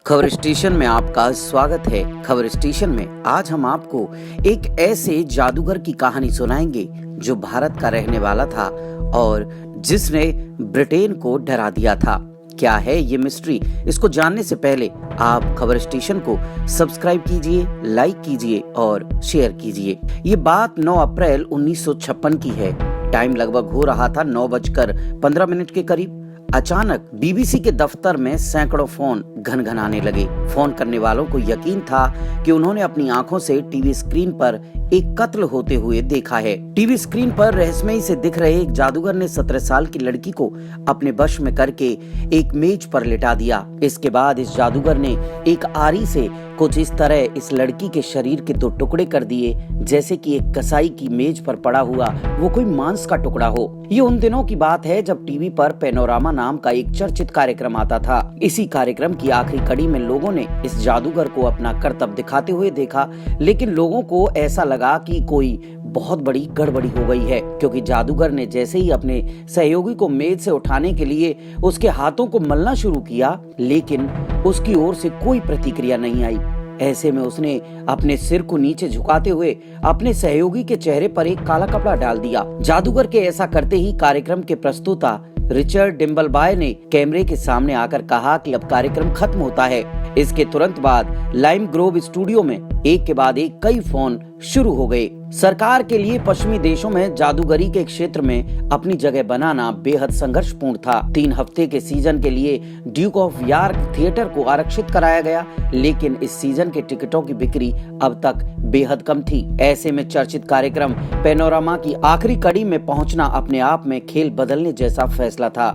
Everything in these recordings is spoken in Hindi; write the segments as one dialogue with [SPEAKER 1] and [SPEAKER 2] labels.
[SPEAKER 1] खबर स्टेशन में आपका स्वागत है। खबर स्टेशन में आज हम आपको एक ऐसे जादूगर की कहानी सुनाएंगे जो भारत का रहने वाला था और जिसने ब्रिटेन को डरा दिया था। क्या है ये मिस्ट्री? इसको जानने से पहले आप खबर स्टेशन को सब्सक्राइब कीजिए, लाइक कीजिए और शेयर कीजिए। ये बात 9 अप्रैल 1956 की है। टाइम लगभग हो रहा था 9:15 के करीब। अचानक बीबीसी के दफ्तर में सैकड़ों फोन घनघनाने लगे। फोन करने वालों को यकीन था कि उन्होंने अपनी आंखों से टीवी स्क्रीन पर एक कत्ल होते हुए देखा है। टीवी स्क्रीन पर रहस्यमयी से दिख रहे एक जादूगर ने 17 साल की लड़की को अपने वश में करके एक मेज पर लिटा दिया। इसके बाद इस जादूगर ने एक आरी से कुछ इस तरह इस लड़की के शरीर के 2 टुकड़े कर दिए जैसे कि एक कसाई की मेज पर पड़ा हुआ वो कोई मांस का टुकड़ा हो। ये उन दिनों की बात है जब टीवी पर पैनोरामा नाम का एक चर्चित कार्यक्रम आता था। इसी कार्यक्रम की आखिरी कड़ी में लोगों ने इस जादूगर को अपना करतब दिखाते हुए देखा, लेकिन लोगों को ऐसा लगा कि कोई बहुत बड़ी गड़बड़ी हो गई है, क्योंकि जादूगर ने जैसे ही अपने सहयोगी को मेज से उठाने के लिए उसके हाथों को मलना शुरू किया, लेकिन उसकी ओर से कोई प्रतिक्रिया नहीं आई। ऐसे में उसने अपने सिर को नीचे झुकाते हुए अपने सहयोगी के चेहरे पर एक काला कपड़ा डाल दिया। जादूगर के ऐसा करते ही कार्यक्रम के प्रस्तुता रिचर्ड डिम्बलबाय ने कैमरे के सामने आकर कहा कि अब कार्यक्रम खत्म होता है। इसके तुरंत बाद लाइम ग्रोव स्टूडियो में एक के बाद एक कई फोन शुरू हो गए। सरकार के लिए पश्चिमी देशों में जादूगरी के क्षेत्र में अपनी जगह बनाना बेहद संघर्षपूर्ण था। 3 हफ्ते के सीजन के लिए ड्यूक ऑफ यॉर्क थिएटर को आरक्षित कराया गया, लेकिन इस सीजन के टिकटों की बिक्री अब तक बेहद कम थी। ऐसे में चर्चित कार्यक्रम पैनोरामा की आखिरी कड़ी में पहुंचना अपने आप में खेल बदलने जैसा फैसला था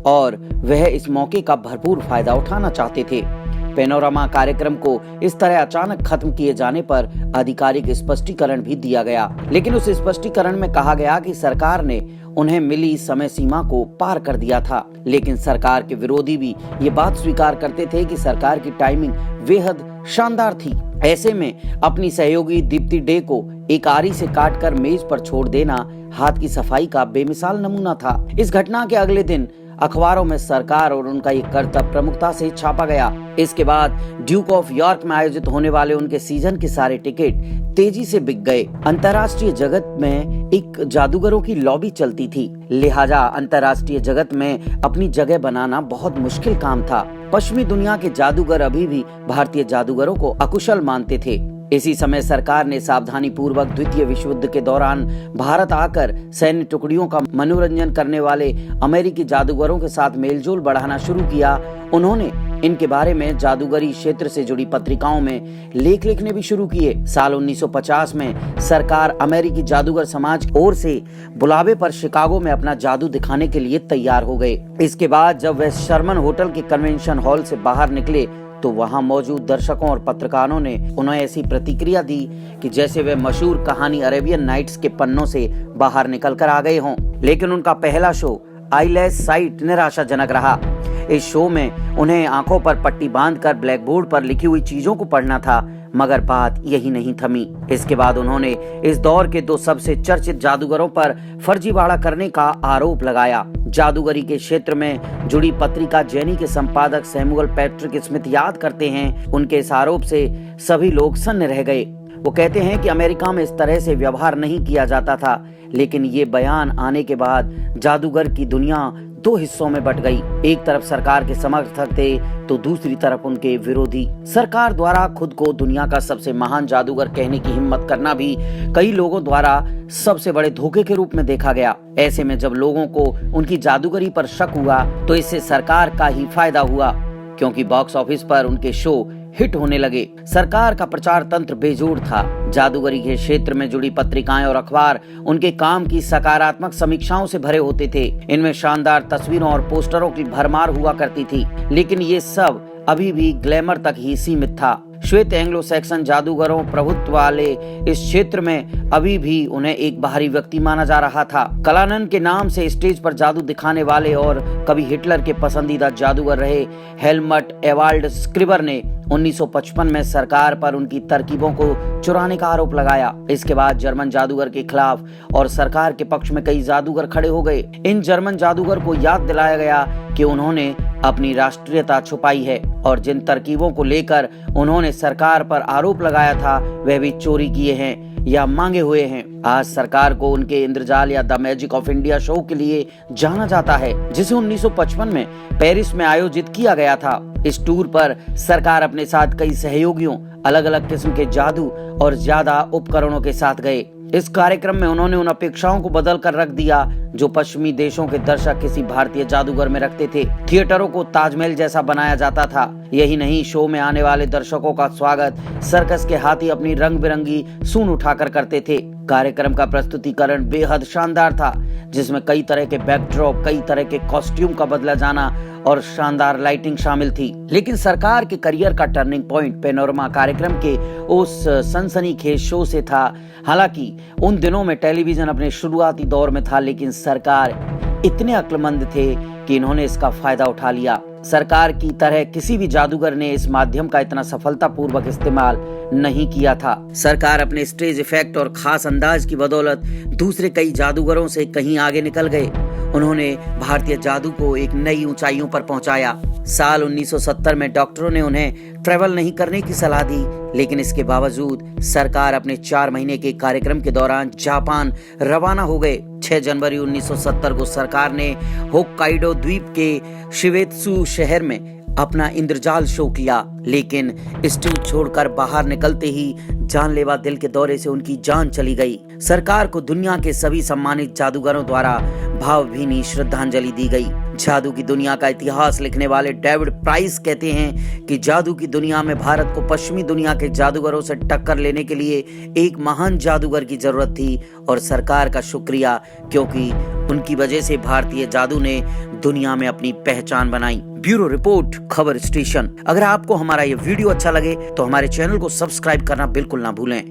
[SPEAKER 1] और वह इस मौके का भरपूर फायदा उठाना चाहते थे। पैनोरामा कार्यक्रम को इस तरह अचानक खत्म किए जाने पर आधिकारिक स्पष्टीकरण भी दिया गया, लेकिन उस स्पष्टीकरण में कहा गया कि सरकार ने उन्हें मिली समय सीमा को पार कर दिया था। लेकिन सरकार के विरोधी भी ये बात स्वीकार करते थे कि सरकार की टाइमिंग बेहद शानदार थी। ऐसे में अपनी सहयोगी दीप्ति डे को एक आरी से काटकर मेज पर छोड़ देना हाथ की सफाई का बेमिसाल नमूना था। इस घटना के अगले दिन अखबारों में सरकार और उनका ये करतब प्रमुखता से छापा गया। इसके बाद ड्यूक ऑफ यॉर्क में आयोजित होने वाले उनके सीजन के सारे टिकट तेजी से बिक गए। अंतर्राष्ट्रीय जगत में एक जादूगरों की लॉबी चलती थी, लिहाजा अंतर्राष्ट्रीय जगत में अपनी जगह बनाना बहुत मुश्किल काम था। पश्चिमी दुनिया के जादूगर अभी भी भारतीय जादूगरों को अकुशल मानते थे। इसी समय सरकार ने सावधानी पूर्वक द्वितीय विश्व युद्ध के दौरान भारत आकर सैन्य टुकड़ियों का मनोरंजन करने वाले अमेरिकी जादूगरों के साथ मेलजोल बढ़ाना शुरू किया। उन्होंने इनके बारे में जादूगरी क्षेत्र से जुड़ी पत्रिकाओं में लेख लिखने भी शुरू किए। साल 1950 में सरकार अमेरिकी जादूगर समाज की ओर से बुलावे पर शिकागो में अपना जादू दिखाने के लिए तैयार हो गए। इसके बाद जब वे शर्मन होटल के कन्वेंशन हॉल से बाहर निकले तो वहां मौजूद दर्शकों और पत्रकारों ने उन्हें ऐसी प्रतिक्रिया दी कि जैसे वे मशहूर कहानी अरेबियन नाइट्स के पन्नों से बाहर निकल कर आ गए हों। लेकिन उनका पहला शो आईलैश साइट निराशाजनक रहा। इस शो में उन्हें आंखों पर पट्टी बांधकर ब्लैक बोर्ड पर लिखी हुई चीजों को पढ़ना था, मगर बात यही नहीं थमी। इसके बाद उन्होंने इस दौर के 2 सबसे चर्चित जादूगरों पर फर्जीवाड़ा करने का आरोप लगाया। जादूगरी के क्षेत्र में जुड़ी पत्रिका जेनी के संपादक सैमुअल पैट्रिक स्मिथ याद करते हैं, उनके इस आरोप से सभी लोग सन्न रह गए। वो कहते हैं कि अमेरिका में इस तरह से व्यवहार नहीं किया जाता था, लेकिन ये बयान आने के बाद जादूगर की दुनिया 2 हिस्सों में बट गई। एक तरफ सरकार के समर्थक थे तो दूसरी तरफ उनके विरोधी। सरकार द्वारा खुद को दुनिया का सबसे महान जादूगर कहने की हिम्मत करना भी कई लोगों द्वारा सबसे बड़े धोखे के रूप में देखा गया। ऐसे में जब लोगों को उनकी जादूगरी पर शक हुआ तो इससे सरकार का ही फायदा हुआ, क्योंकि बॉक्स ऑफिस पर उनके शो हिट होने लगे। सरकार का प्रचार तंत्र बेजोड़ था। जादूगरी के क्षेत्र में जुड़ी पत्रिकाएं और अखबार उनके काम की सकारात्मक समीक्षाओं से भरे होते थे। इनमें शानदार तस्वीरों और पोस्टरों की भरमार हुआ करती थी, लेकिन ये सब अभी भी ग्लैमर तक ही सीमित था। श्वेत एंग्लो सैक्सन जादूगरों प्रभुत्व वाले इस क्षेत्र में अभी भी उन्हें एक बाहरी व्यक्ति माना जा रहा था। कलानन के नाम से स्टेज पर जादू दिखाने वाले और कभी हिटलर के पसंदीदा जादूगर रहे हेलमट एवाल्ड स्क्रिबर ने 1955 में सरकार पर उनकी तरकीबों को चुराने का आरोप लगाया। इसके बाद जर्मन जादूगर के खिलाफ और सरकार के पक्ष में कई जादूगर खड़े हो गए। इन जर्मन जादूगर को याद दिलाया गया कि उन्होंने अपनी राष्ट्रीयता छुपाई है और जिन तरकीबों को लेकर उन्होंने सरकार पर आरोप लगाया था वह भी चोरी किए हैं या मांगे हुए हैं। आज सरकार को उनके इंद्रजाल या the magic of India show के लिए जाना जाता है, जिसे 1955 में पेरिस में आयोजित किया गया था। इस टूर पर सरकार अपने साथ कई सहयोगियों, अलग अलग किस्म के जादू और ज्यादा उपकरणों के साथ गए। इस कार्यक्रम में उन्होंने उन अपेक्षाओं को बदल कर रख दिया जो पश्चिमी देशों के दर्शक किसी भारतीय जादूगर में रखते थे। थिएटरों को ताजमहल जैसा बनाया जाता था। यही नहीं, शो में आने वाले दर्शकों का स्वागत सर्कस के हाथी अपनी रंग बिरंगी सूंड उठाकर करते थे। कार्यक्रम का प्रस्तुतिकरण बेहद शानदार था, जिसमें कई तरह के बैकड्रॉप, कई तरह के कॉस्ट्यूम का बदला जाना और शानदार लाइटिंग शामिल थी। लेकिन सरकार के करियर का टर्निंग पॉइंट पैनोरमा कार्यक्रम के उस सनसनीखेज शो से था। हालांकि उन दिनों में टेलीविजन अपने शुरुआती दौर में था, लेकिन सरकार इतने अक्लमंद थे कि इन्होंने इसका फायदा उठा लिया। सरकार की तरह किसी भी जादूगर ने इस माध्यम का इतना सफलतापूर्वक इस्तेमाल नहीं किया था। सरकार अपने स्टेज इफेक्ट और खास अंदाज की बदौलत दूसरे कई जादूगरों से कहीं आगे निकल गए। उन्होंने भारतीय जादू को एक नई ऊंचाइयों पर पहुंचाया। साल 1970 में डॉक्टरों ने उन्हें ट्रैवल नहीं करने की सलाह दी, लेकिन इसके बावजूद सरकार अपने 4 महीने के कार्यक्रम के दौरान जापान रवाना हो गए। 6 जनवरी 1970 को सरकार ने होक्काइडो द्वीप के शिवेत्सु शहर में अपना इंद्रजाल शो किया, लेकिन स्टेज छोड़कर बाहर निकलते ही जानलेवा दिल के दौरे से उनकी जान चली गई। सरकार को दुनिया के सभी सम्मानित जादूगरों द्वारा भावभीनी श्रद्धांजलि दी गई। जादू की दुनिया का इतिहास लिखने वाले डेविड प्राइस कहते हैं कि जादू की दुनिया में भारत को पश्चिमी दुनिया के जादूगरों से टक्कर लेने के लिए एक महान जादूगर की जरूरत थी, और सरकार का शुक्रिया, क्योंकि उनकी वजह से भारतीय जादू ने दुनिया में अपनी पहचान बनाई। ब्यूरो रिपोर्ट, खबर स्टेशन। अगर आपको हमारा ये वीडियो अच्छा लगे तो हमारे चैनल को सब्सक्राइब करना बिल्कुल ना भूलें।